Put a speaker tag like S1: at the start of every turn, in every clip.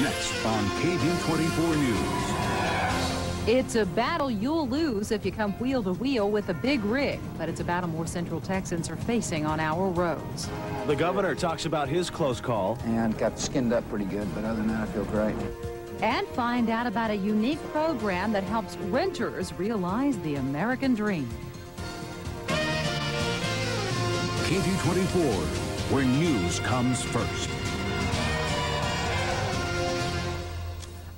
S1: Next on KVUE 24 News.
S2: It's a battle you'll lose if you come wheel to wheel with a big rig, but it's a battle more Central Texans are facing on our roads.
S3: The governor talks about his close call.
S4: And got skinned up pretty good, but other than that, I feel great.
S2: And find out about a unique program that helps renters realize the American dream.
S1: KVUE 24, where news comes first.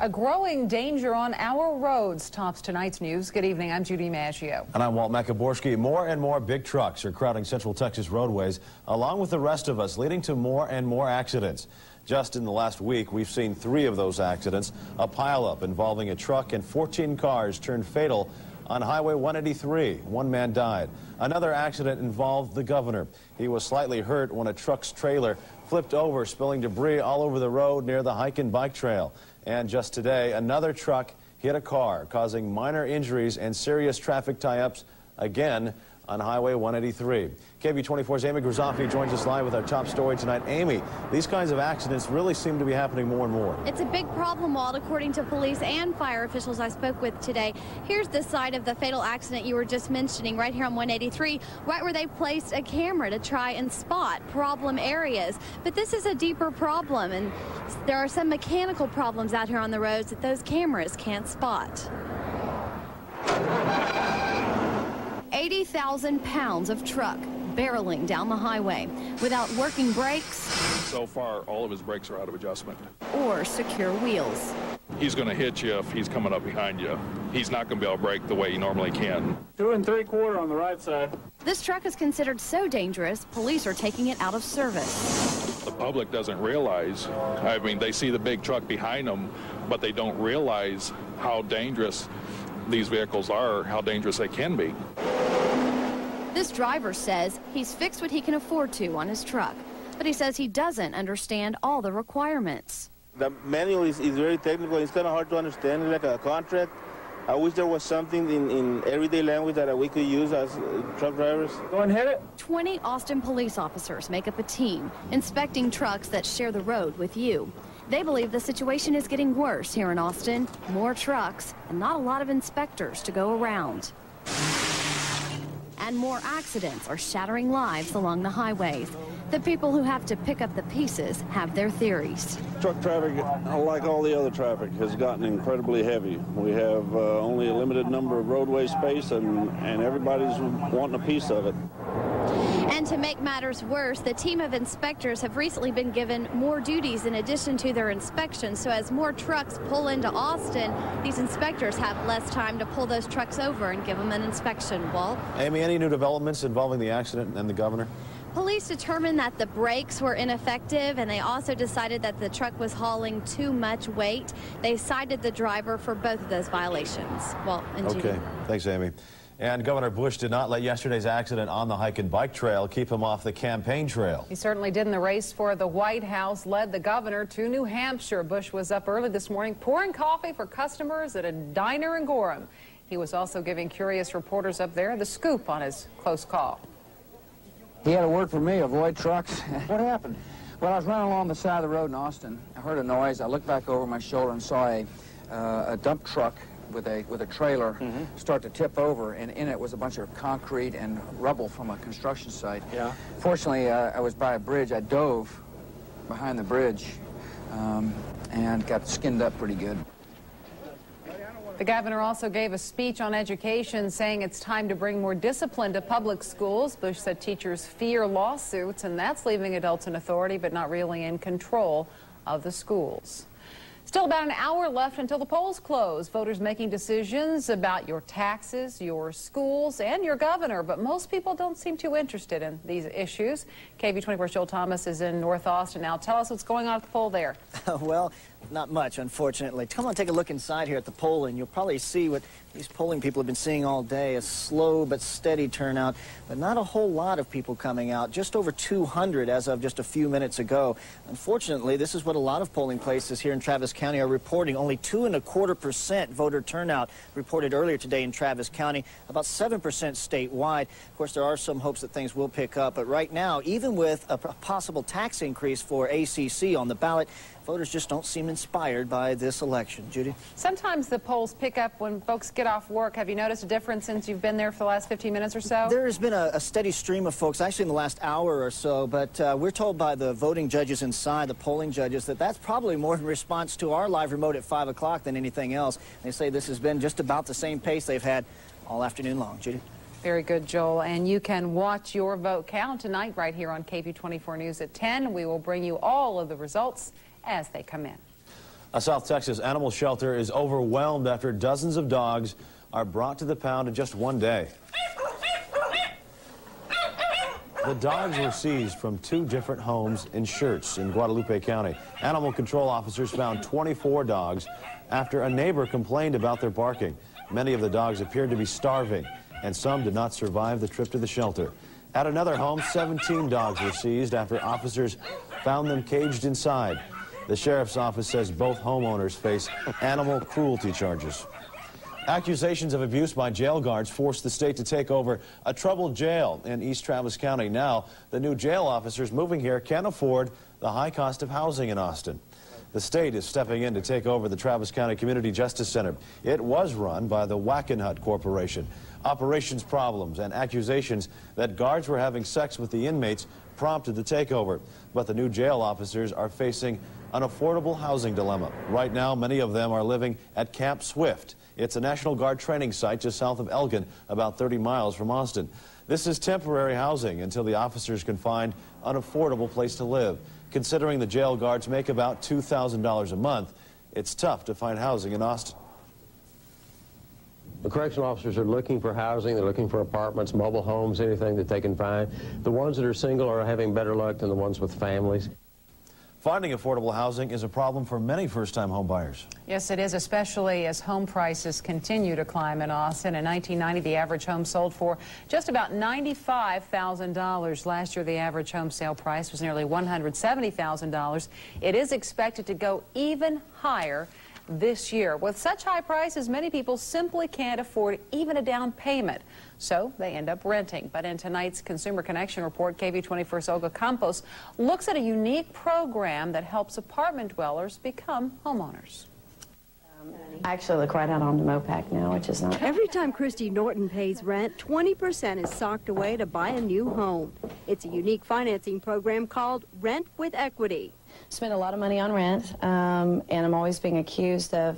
S5: A growing danger on our roads tops tonight's news. Good evening, I'm Judy Maggio.
S3: And I'm Walt Makaborski. More and more big trucks are crowding Central Texas roadways, along with the rest of us, leading to more and more accidents. Just in the last week, we've seen 3 of those accidents. A pileup involving a truck and 14 cars turned fatal on Highway 183. 1 man died. Another accident involved the governor. He was slightly hurt when a truck's trailer flipped over, spilling debris all over the road near the hike and bike trail. And just today, another truck hit a car, causing minor injuries and serious traffic tie-ups again on Highway 183. KVUE 24's Amy Grizzoffi joins us live with our top story tonight. Amy, these kinds of accidents really seem to be happening more and more.
S6: It's a big problem, Walt, according to police and fire officials I spoke with today. Here's the site of the fatal accident you were just mentioning, right here on 183, right where they placed a camera to try and spot problem areas. But this is a deeper problem, and there are some mechanical problems out here on the roads that those cameras can't spot. 80,000 pounds of truck barreling down the highway without working brakes.
S7: So far, all of his brakes are out of adjustment.
S6: Or secure wheels.
S7: He's going to hit you if he's coming up behind you. He's not going to be able to brake the way he normally can.
S8: 2 3/4 on the right side.
S6: This truck is considered so dangerous, police are taking it out of service.
S7: The public doesn't realize, I mean, they see the big truck behind them, but they don't realize how dangerous these vehicles are, how dangerous they can be.
S6: This driver says he's fixed what he can afford to on his truck, but he says he doesn't understand all the requirements.
S9: The manual is very technical. It's kind of hard to understand. It's like a contract. I wish there was something in everyday language that we could use as truck drivers.
S8: Go and hit it.
S6: 20 Austin police officers make up a team inspecting trucks that share the road with you. They believe the situation is getting worse here in Austin. More trucks and not a lot of inspectors to go around. And more accidents are shattering lives along the highways. The people who have to pick up the pieces have their theories.
S10: Truck traffic, like all the other traffic, has gotten incredibly heavy. We have only a limited number of roadway space, and everybody's wanting a piece of it.
S6: And to make matters worse, the team of inspectors have recently been given more duties in addition to their inspections. So as more trucks pull into Austin, these inspectors have less time to pull those trucks over and give them an inspection. Walt?
S3: Amy, any new developments involving the accident and the governor?
S6: Police determined that the brakes were ineffective, and they also decided that the truck was hauling too much weight. They cited the driver for both of those violations. Well,
S3: okay, thanks, Amy. And Governor Bush did not let yesterday's accident on the hike and bike trail keep him off the campaign trail.
S5: He certainly did in the race for the White House, led the governor to New Hampshire. Bush was up early this morning pouring coffee for customers at a diner in Gorham. He was also giving curious reporters up there the scoop on his close call.
S4: He had a word for me, avoid trucks. What happened? Well, I was running along the side of the road in Austin. I heard a noise. I looked back over my shoulder and saw a dump truck with a trailer start to tip over, and in it was a bunch of concrete and rubble from a construction site.
S8: Yeah.
S4: Fortunately, I was by a bridge. I dove behind the bridge and got skinned up pretty good.
S5: The governor also gave a speech on education, saying it's time to bring more discipline to public schools. Bush said teachers fear lawsuits, and that's leaving adults in authority but not really in control of the schools. Still about an hour left until the polls close. Voters making decisions about your taxes, your schools, and your governor. But most people don't seem too interested in these issues. KVUE 24's Joel Thomas is in North Austin now. Tell us what's going on at the poll there.
S11: Well, not much, unfortunately. Come on, take a look inside here at the polling. You'll probably see what these polling people have been seeing all day, a slow but steady turnout, but not a whole lot of people coming out, just over 200 as of just a few minutes ago. Unfortunately, this is what a lot of polling places here in Travis County are reporting. Only 2.25% voter turnout reported earlier today in Travis County, about 7% statewide. Of course, there are some hopes that things will pick up, but right now, even with a possible tax increase for ACC on the ballot, voters just don't seem inspired by this election. Judy?
S5: Sometimes the polls pick up when folks get off work. Have you noticed a difference since you've been there for the last 15 minutes or so?
S11: There's been a steady stream of folks, actually in the last hour or so, but we're told by the voting judges inside, the polling judges, that that's probably more in response to our live remote at 5 o'clock than anything else. They say this has been just about the same pace they've had all afternoon long. Judy?
S5: Very good, Joel. And you can watch your vote count tonight right here on KVUE 24 News at 10. We will bring you all of the results as they come in.
S3: A South Texas animal shelter is overwhelmed after dozens of dogs are brought to the pound in just one day. The dogs were seized from 2 different homes in Schertz in Guadalupe County. Animal control officers found 24 dogs after a neighbor complained about their barking. Many of the dogs appeared to be starving, and some did not survive the trip to the shelter. At another home, 17 dogs were seized after officers found them caged inside. The sheriff's office says both homeowners face animal cruelty charges. Accusations of abuse by jail guards forced the state to take over a troubled jail in East Travis County. Now, the new jail officers moving here can't afford the high cost of housing in Austin. The state is stepping in to take over the Travis County Community Justice Center. It was run by the Wackenhut Corporation. Operations problems and accusations that guards were having sex with the inmates prompted the takeover. But the new jail officers are facing an affordable housing dilemma. Right now, many of them are living at Camp Swift. It's a National Guard training site just south of Elgin, about 30 miles from Austin. This is temporary housing until the officers can find an affordable place to live. Considering the jail guards make about $2,000 a month, it's tough to find housing in Austin.
S12: The correctional officers are looking for housing. They're looking for apartments, mobile homes, anything that they can find. The ones that are single are having better luck than the ones with families.
S3: Finding affordable housing is a problem for many first-time home buyers.
S5: Yes, it is, especially as home prices continue to climb in Austin. In 1990, the average home sold for just about $95,000. Last year, the average home sale price was nearly $170,000. It is expected to go even higher this year. With such high prices, many people simply can't afford even a down payment, so they end up renting. But in tonight's Consumer Connection report, KVUE 24's Olga Campos looks at a unique program that helps apartment dwellers become homeowners.
S13: I actually look right out onto Mopac now, which is nice.
S14: Every time Christy Norton pays rent, 20% is socked away to buy a new home. It's a unique financing program called Rent with Equity.
S13: Spend a lot of money on rent, and I'm always being accused of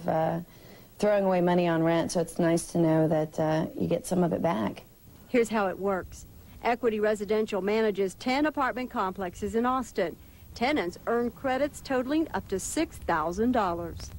S13: throwing away money on rent, so it's nice to know that you get some of it back.
S14: Here's how it works. Equity Residential manages 10 apartment complexes in Austin. Tenants earn credits totaling up to $6,000.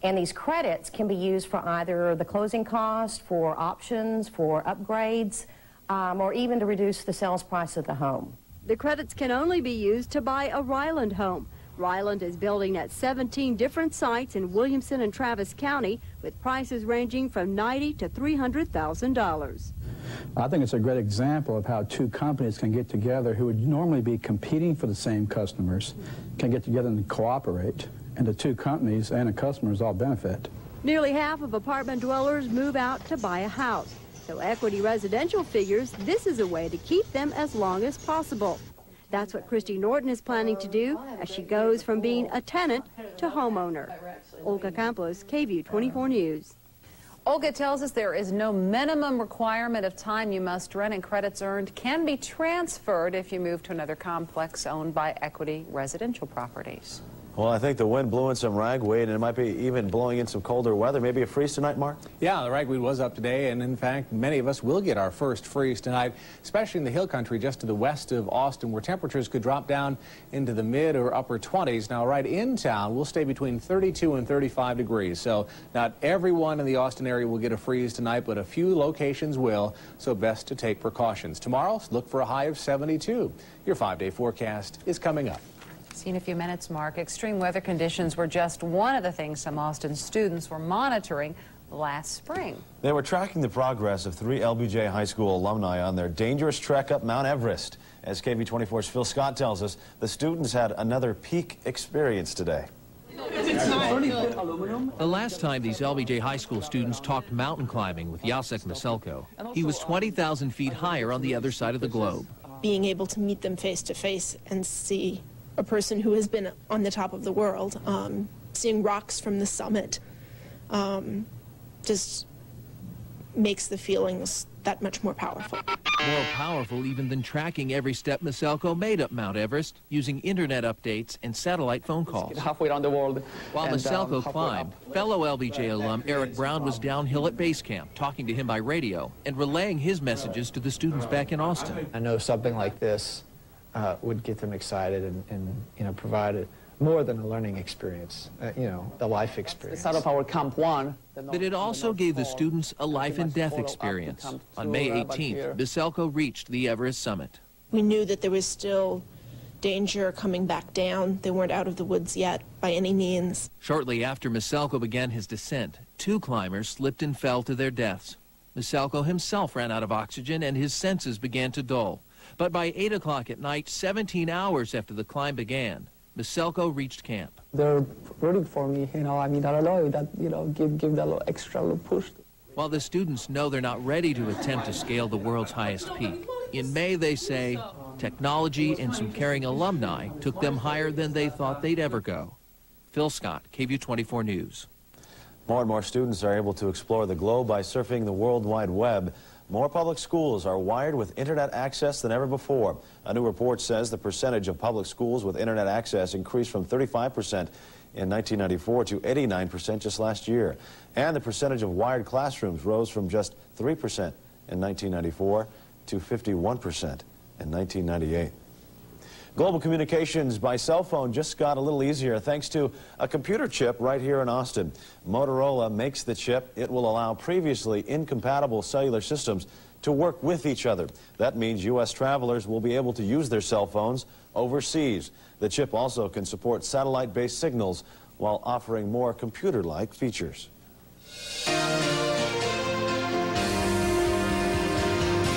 S15: And these credits can be used for either the closing cost, for options, for upgrades, or even to reduce the sales price of the home.
S14: The credits can only be used to buy a Ryland home. Ryland is building at 17 different sites in Williamson and Travis County, with prices ranging from $90,000 to $300,000.
S16: I think it's a great example of how 2 companies can get together who would normally be competing for the same customers, can get together and cooperate, and the 2 companies and the customers all benefit.
S14: Nearly half of apartment dwellers move out to buy a house. So Equity Residential figures this is a way to keep them as long as possible. That's what Christy Norton is planning to do as she goes from being a tenant to homeowner. Olga Campos, KVUE 24 News.
S5: Olga tells us there is no minimum requirement of time you must rent, and credits earned can be transferred if you move to another complex owned by Equity Residential Properties.
S3: Well, I think the wind blew in some ragweed, and it might be even blowing in some colder weather. Maybe a freeze tonight, Mark?
S17: Yeah, the ragweed was up today, and in fact, many of us will get our first freeze tonight, especially in the hill country just to the west of Austin, where temperatures could drop down into the mid or upper 20s. Now, right in town, we'll stay between 32 and 35 degrees. So not everyone in the Austin area will get a freeze tonight, but a few locations will, so best to take precautions. Tomorrow, look for a high of 72. Your 5-day forecast is coming up.
S5: See in a few minutes, Mark. Extreme weather conditions were just one of the things some Austin students were monitoring last spring.
S3: They were tracking the progress of 3 LBJ High School alumni on their dangerous trek up Mount Everest. As KVUE 24's Phil Scott tells us, the students had another peak experience today.
S18: The last time these LBJ High School students talked mountain climbing with Jacek Maselko, he was 20,000 feet higher on the other side of the globe.
S19: Being able to meet them face to face and see a person who has been on the top of the world, seeing rocks from the summit just makes the feelings that much more powerful.
S18: More powerful even than tracking every step Maselko made up Mount Everest using internet updates and satellite phone calls.
S20: Halfway around the world.
S18: While Maselko climbed, fellow LBJ alum Eric Brown was downhill at base camp, talking to him by radio and relaying his messages to the students back in Austin.
S20: I know something like this would get them excited and provide more than a learning experience, a life experience. Start of our Camp 1.
S18: But it also gave the students a life and death experience. On May 18th, Maselko reached the Everest summit.
S19: We knew that there was still danger coming back down. They weren't out of the woods yet by any means.
S18: Shortly after Maselko began his descent, 2 climbers slipped and fell to their deaths. Maselko himself ran out of oxygen and his senses began to dull. But by 8 o'clock at night, 17 hours after the climb began, Maselko reached camp.
S20: They're rooting for me, I don't know, that, give that little extra little push.
S18: While the students know they're not ready to attempt to scale the world's highest peak, in May they say technology and some caring alumni took them higher than they thought they'd ever go. Phil Scott, KVUE 24 News.
S3: More and more students are able to explore the globe by surfing the World Wide Web. More public schools are wired with internet access than ever before. A new report says the percentage of public schools with internet access increased from 35% in 1994 to 89% just last year. And the percentage of wired classrooms rose from just 3% in 1994 to 51% in 1998. Global communications by cell phone just got a little easier thanks to a computer chip right here in Austin. Motorola makes the chip. It will allow previously incompatible cellular systems to work with each other. That means U.S. travelers will be able to use their cell phones overseas. The chip also can support satellite-based signals while offering more computer-like features.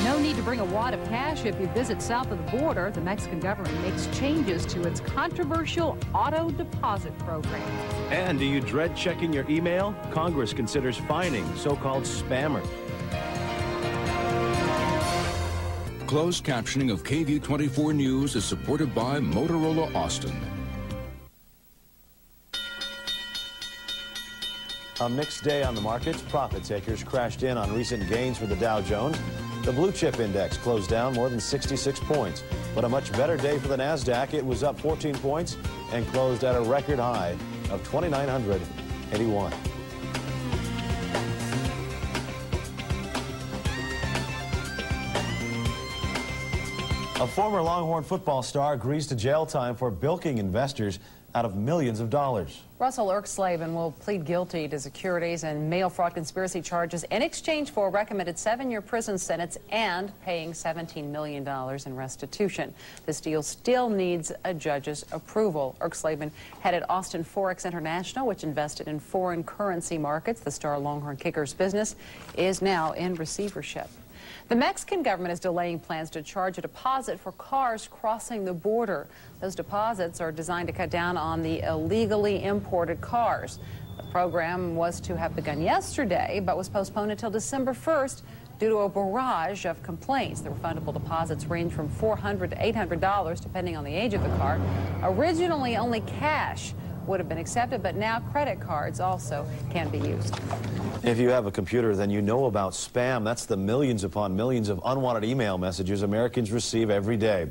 S2: No need to bring a wad of cash if you visit south of the border. The Mexican government makes changes to its controversial auto deposit program.
S21: And do you dread checking your email? Congress considers fining so-called spammers.
S1: Closed captioning of KVUE 24 News is supported by Motorola Austin.
S3: A mixed day on the markets. Profit takers crashed in on recent gains for the Dow Jones. The blue chip index closed down more than 66 points. But a much better day for the NASDAQ. It was up 14 points and closed at a record high of 2,981. A former Longhorn football star agrees to jail time for bilking investors out of millions of dollars.
S5: Russell Erkslavin will plead guilty to securities and mail fraud conspiracy charges in exchange for a recommended 7-year prison sentence and paying $17 million in restitution. This deal still needs a judge's approval. Erkslavin headed Austin Forex International, which invested in foreign currency markets. The star Longhorn Kickers business is now in receivership. The Mexican government is delaying plans to charge a deposit for cars crossing the border. Those deposits are designed to cut down on the illegally imported cars. The program was to have begun yesterday, but was postponed until December 1st due to a barrage of complaints. The refundable deposits range from $400 to $800, depending on the age of the car. Originally, only cash would have been accepted, but now credit cards also can be used.
S3: If you have a computer, then you know about spam. That's the millions upon millions of unwanted email messages Americans receive every day.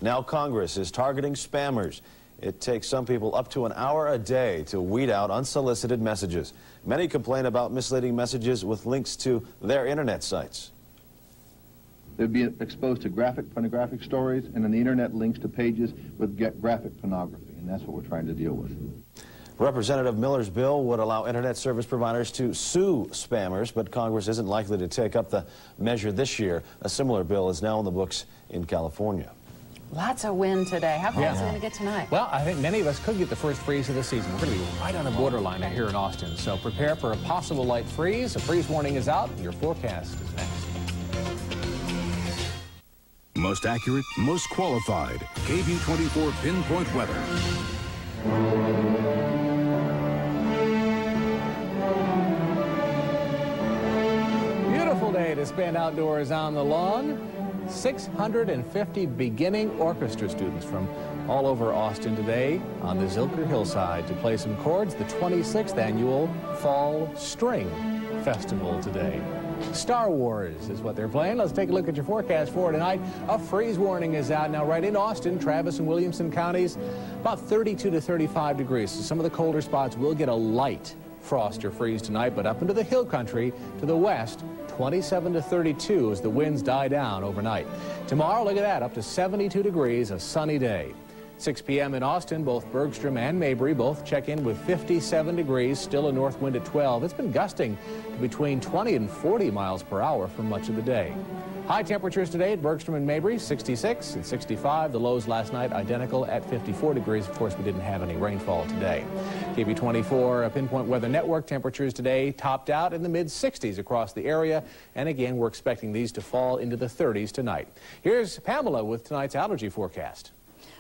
S3: Now Congress is targeting spammers. It takes some people up to an hour a day to weed out unsolicited messages. Many complain about misleading messages with links to their internet sites.
S22: They'd be exposed to graphic pornographic stories, and on the internet links to pages with graphic pornography, and that's what we're trying to deal with.
S3: Representative Miller's bill would allow internet service providers to sue spammers, but Congress isn't likely to take up the measure this year. A similar bill is now in the books in California.
S5: Lots of wind today. How cold is it going to get tonight?
S17: Well, I think many of us could get the first freeze of the season. We're going to be right on the borderline here in Austin. So prepare for a possible light freeze. A freeze warning is out. Your forecast is next.
S1: Most accurate, most qualified. KVUE 24 Pinpoint Weather.
S17: Beautiful day to spend outdoors on the lawn. 650 beginning orchestra students from all over Austin today on the Zilker Hillside to play some chords. The 26th annual Fall String Festival today. Star Wars is what they're playing. Let's take a look at your forecast for tonight. A freeze warning is out now right in Austin, Travis and Williamson counties, about 32 to 35 degrees. So some of the colder spots will get a light frost or freeze tonight, but up into the hill country to the west, 27 to 32 as the winds die down overnight. Tomorrow, look at that, up to 72 degrees, a sunny day. 6 p.m. in Austin, both Bergstrom and Mabry both check in with 57 degrees, still a north wind at 12. It's been gusting to between 20 and 40 miles per hour for much of the day. High temperatures today at Bergstrom and Mabry, 66 and 65. The lows last night identical at 54 degrees. Of course, we didn't have any rainfall today. KVUE Pinpoint Weather Network temperatures today topped out in the mid-60s across the area. And again, we're expecting these to fall into the 30s tonight. Here's Pamela with tonight's allergy forecast.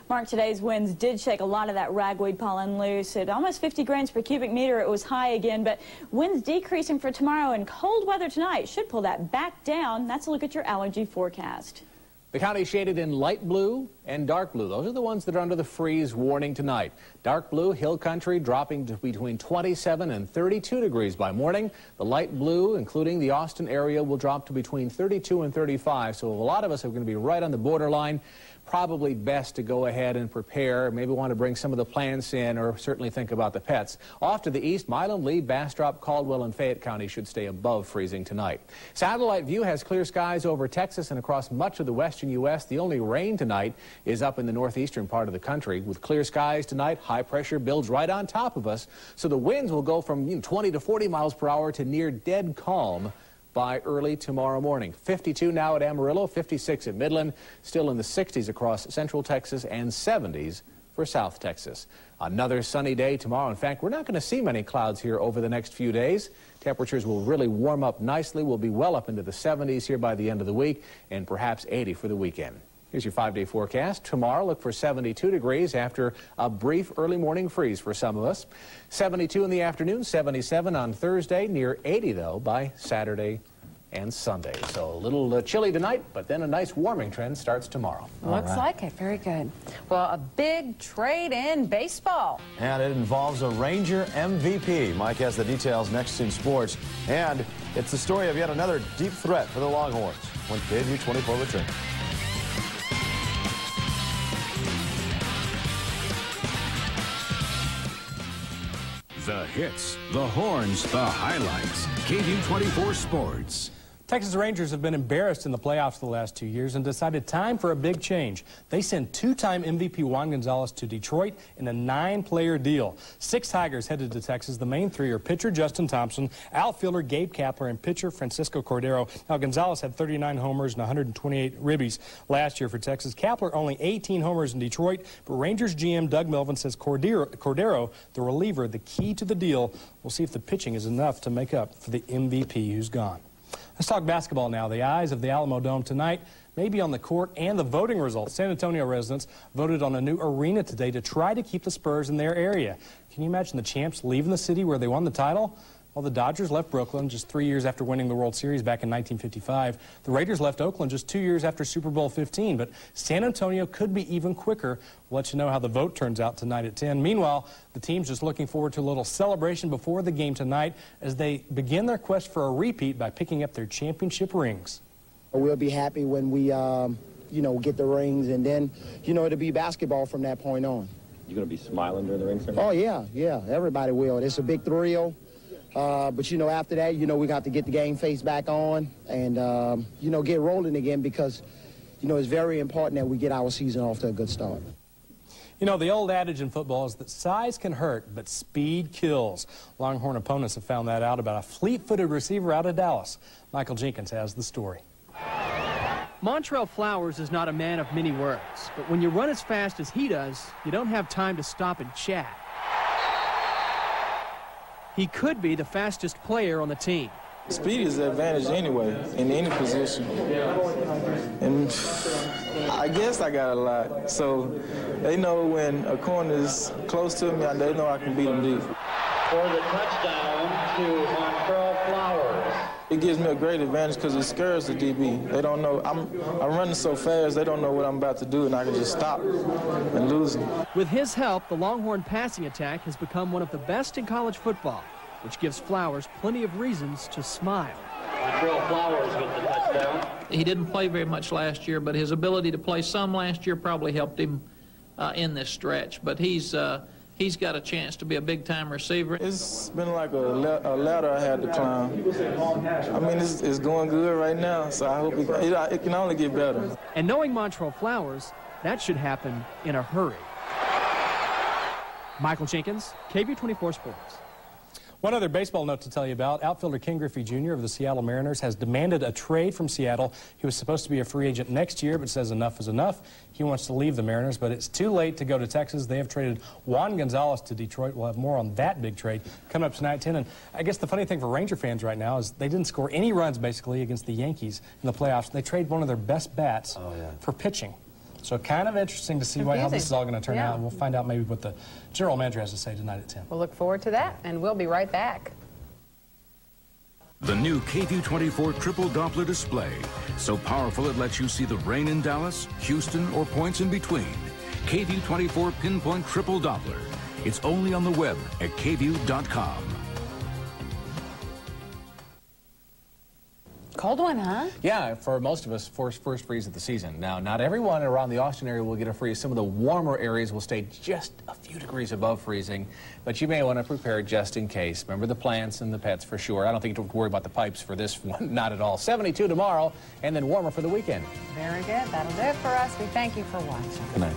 S7: Mark, today's winds did shake a lot of that ragweed pollen loose. At almost 50 grains per cubic meter, it was high again, but winds decreasing for tomorrow and cold weather tonight should pull that back down. That's a look at your allergy forecast.
S17: The county shaded in light blue and dark blue. Those are the ones that are under the freeze warning tonight. Dark blue, hill country, dropping to between 27 and 32 degrees by morning. The light blue, including the Austin area, will drop to between 32 and 35. So a lot of us are going to be right on the borderline. Probably best to go ahead and prepare. Maybe want to bring some of the plants in, or certainly think about the pets. Off to the east, Milam, Lee, Bastrop, Caldwell, and Fayette County should stay above freezing tonight. Satellite view has clear skies over Texas and across much of the western U.S. The only rain tonight is up in the northeastern part of the country. With clear skies tonight, high pressure builds right on top of us, so the winds will go from 20 to 40 miles per hour to near dead calm by early tomorrow morning. 52 now at Amarillo, 56 at Midland, still in the 60s across central Texas and 70s for South Texas. Another sunny day tomorrow. In fact, we're not going to see many clouds here over the next few days. Temperatures will really warm up nicely. We'll be well up into the 70s here by the end of the week and perhaps 80 for the weekend. Here's your 5-day forecast. Tomorrow, look for 72 degrees after a brief early morning freeze for some of us. 72 in the afternoon, 77 on Thursday, near 80, though, by Saturday and Sunday. So a little chilly tonight, but then a nice warming trend starts tomorrow.
S5: Looks like it. Very good. Well, a big trade in baseball. And
S3: it involves a Ranger MVP. Mike has the details next in sports. And it's the story of yet another deep threat for the Longhorns when KVUE 24 returns.
S1: The hits, the horns, the highlights. KVUE 24 Sports.
S9: Texas Rangers have been embarrassed in the playoffs the last 2 years and decided time for a big change. They sent two-time MVP Juan Gonzalez to Detroit in a 9-player deal. 6 Tigers headed to Texas. The main 3 are pitcher Justin Thompson, outfielder Gabe Kapler, and pitcher Francisco Cordero. Now, Gonzalez had 39 homers and 128 ribbies last year for Texas. Kapler only 18 homers in Detroit, but Rangers GM Doug Melvin says Cordero, the reliever, the key to the deal. We'll see if the pitching is enough to make up for the MVP who's gone. Let's talk basketball now. The eyes of the Alamo Dome tonight may be on the court and the voting results. San Antonio residents voted on a new arena today to try to keep the Spurs in their area. Can you imagine the champs leaving the city where they won the title? Well, the Dodgers left Brooklyn just 3 years after winning the World Series back in 1955. The Raiders left Oakland just 2 years after Super Bowl 15. But San Antonio could be even quicker. We'll let you know how the vote turns out tonight at 10. Meanwhile, the team's just looking forward to a little celebration before the game tonight as they begin their quest for a repeat by picking up their championship rings.
S23: We'll be happy when we, get the rings, and then, it'll be basketball from that point on.
S24: You're going to be smiling during the ring ceremony?
S23: Oh, yeah, everybody will. It's a big thrill. But, after that, we got to get the game face back on and, get rolling again because, it's very important that we get our season off to a good start.
S9: The old adage in football is that size can hurt, but speed kills. Longhorn opponents have found that out about a fleet-footed receiver out of Dallas. Michael Jenkins has the story.
S25: Montrell Flowers is not a man of many words, but when you run as fast as he does, you don't have time to stop and chat. He could be the fastest player on the team.
S26: Speed is an advantage anyway, in any position. And I guess I got a lot. So they know when a corner is close to me, they know I can beat them deep.
S4: for the touchdown to Montreal Flowers.
S26: It gives me a great advantage because it scares the DB. They don't know. I'm running so fast, they don't know what I'm about to do, and I can just stop and lose them.
S25: With his help, the Longhorn passing attack has become one of the best in college football, which gives Flowers plenty of reasons to smile.
S4: Montreal Flowers with the touchdown.
S6: He didn't play very much last year, but his ability to play some last year probably helped him in this stretch. But he's got a chance to be a big-time receiver.
S26: It's been like a ladder I had to climb. I mean, it's going good right now, so I hope it can only get better.
S25: And knowing Montreal Flowers, that should happen in a hurry. Michael Jenkins, KVUE 24 Sports.
S9: One other baseball note to tell you about. Outfielder Ken Griffey Jr. of the Seattle Mariners has demanded a trade from Seattle. He was supposed to be a free agent next year, but says enough is enough. He wants to leave the Mariners, but it's too late to go to Texas. They have traded Juan Gonzalez to Detroit. We'll have more on that big trade coming up tonight at 10. And I guess the funny thing for Ranger fans right now is they didn't score any runs, basically, against the Yankees in the playoffs. They traded one of their best bats for pitching. So kind of interesting to see how this is all going to turn out. And we'll find out maybe what the general manager has to say tonight at 10.
S5: We'll look forward to that, and we'll be right back.
S1: The new KVUE 24 triple Doppler display. So powerful it lets you see the rain in Dallas, Houston, or points in between. KVUE 24 pinpoint triple Doppler. It's only on the web at KVUE.com.
S5: Cold one, huh?
S17: Yeah, for most of us, first freeze of the season. Now, not everyone around the Austin area will get a freeze. Some of the warmer areas will stay just a few degrees above freezing, but you may want to prepare just in case. Remember the plants and the pets for sure. I don't think you have to worry about the pipes for this one, not at all. 72 tomorrow, and then warmer for the weekend.
S5: Very good. That'll do it for us. We thank you for watching.
S17: Good night.